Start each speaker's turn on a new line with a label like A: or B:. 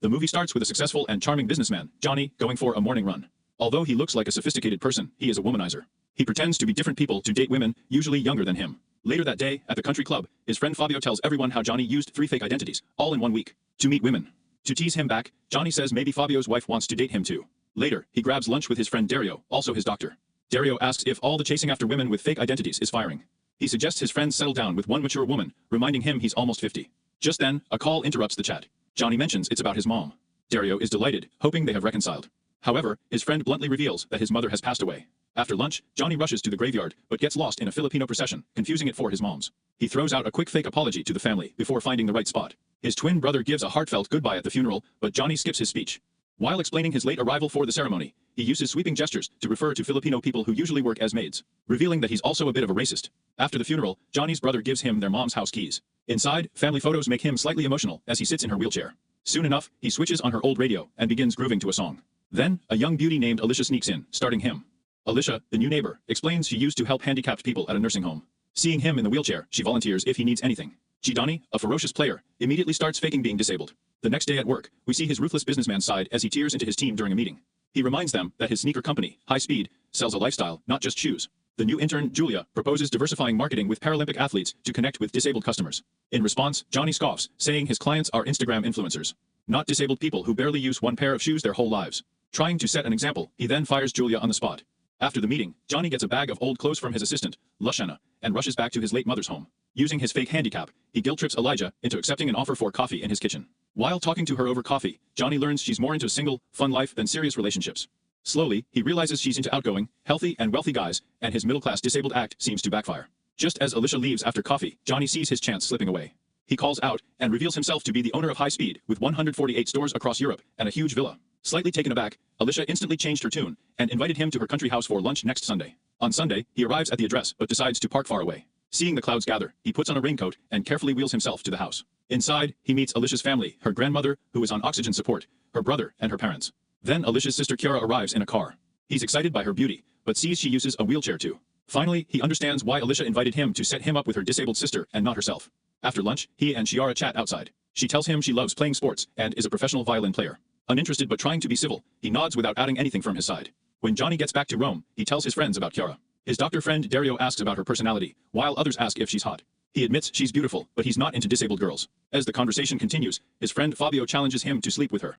A: The movie starts with a successful and charming businessman, Johnny, going for a morning run. Although he looks like a sophisticated person, he is a womanizer. He pretends to be different people to date women, usually younger than him. Later that day, at the country club, his friend Fabio tells everyone how Johnny used 3 fake identities, all in 1 week, to meet women. To tease him back, Johnny says maybe Fabio's wife wants to date him too. Later, he grabs lunch with his friend Dario, also his doctor. Dario asks if all the chasing after women with fake identities is firing. He suggests his friends settle down with one mature woman, reminding him he's almost 50. Just then, a call interrupts the chat. Johnny mentions it's about his mom. Dario is delighted, hoping they have reconciled. However, his friend bluntly reveals that his mother has passed away. After lunch, Johnny rushes to the graveyard, but gets lost in a Filipino procession, confusing it for his mom's. He throws out a quick fake apology to the family before finding the right spot. His twin brother gives a heartfelt goodbye at the funeral, but Johnny skips his speech. While explaining his late arrival for the ceremony, he uses sweeping gestures to refer to Filipino people who usually work as maids, revealing that he's also a bit of a racist. After the funeral, Johnny's brother gives him their mom's house keys. Inside, family photos make him slightly emotional as he sits in her wheelchair. Soon enough, he switches on her old radio and begins grooving to a song. Then, a young beauty named Alicia sneaks in, starting him. Alicia, the new neighbor, explains she used to help handicapped people at a nursing home. Seeing him in the wheelchair, she volunteers if he needs anything. Johnny, a ferocious player, immediately starts faking being disabled. The next day at work, we see his ruthless businessman side as he tears into his team during a meeting. He reminds them that his sneaker company, High Speed, sells a lifestyle, not just shoes. The new intern, Julia, proposes diversifying marketing with Paralympic athletes to connect with disabled customers. In response, Johnny scoffs, saying his clients are Instagram influencers, not disabled people who barely use one pair of shoes their whole lives. Trying to set an example, he then fires Julia on the spot. After the meeting, Johnny gets a bag of old clothes from his assistant, Luciana, and rushes back to his late mother's home. Using his fake handicap, he guilt-trips Elijah into accepting an offer for coffee in his kitchen. While talking to her over coffee, Johnny learns she's more into a single, fun life than serious relationships. Slowly, he realizes she's into outgoing, healthy, and wealthy guys, and his middle-class disabled act seems to backfire. Just as Alicia leaves after coffee, Johnny sees his chance slipping away. He calls out and reveals himself to be the owner of High Speed, with 148 stores across Europe and a huge villa. Slightly taken aback, Alicia instantly changed her tune and invited him to her country house for lunch next Sunday. On Sunday, he arrives at the address but decides to park far away. Seeing the clouds gather, he puts on a raincoat and carefully wheels himself to the house. Inside, he meets Alicia's family, her grandmother, who is on oxygen support, her brother, and her parents. Then Alicia's sister Kiara arrives in a car. He's excited by her beauty, but sees she uses a wheelchair too. Finally, he understands why Alicia invited him to set him up with her disabled sister and not herself. After lunch, he and Chiara chat outside. She tells him she loves playing sports and is a professional violin player. Uninterested but trying to be civil, he nods without adding anything from his side. When Johnny gets back to Rome, he tells his friends about Chiara. His doctor friend Dario asks about her personality, while others ask if she's hot. He admits she's beautiful, but he's not into disabled girls. As the conversation continues, his friend Fabio challenges him to sleep with her.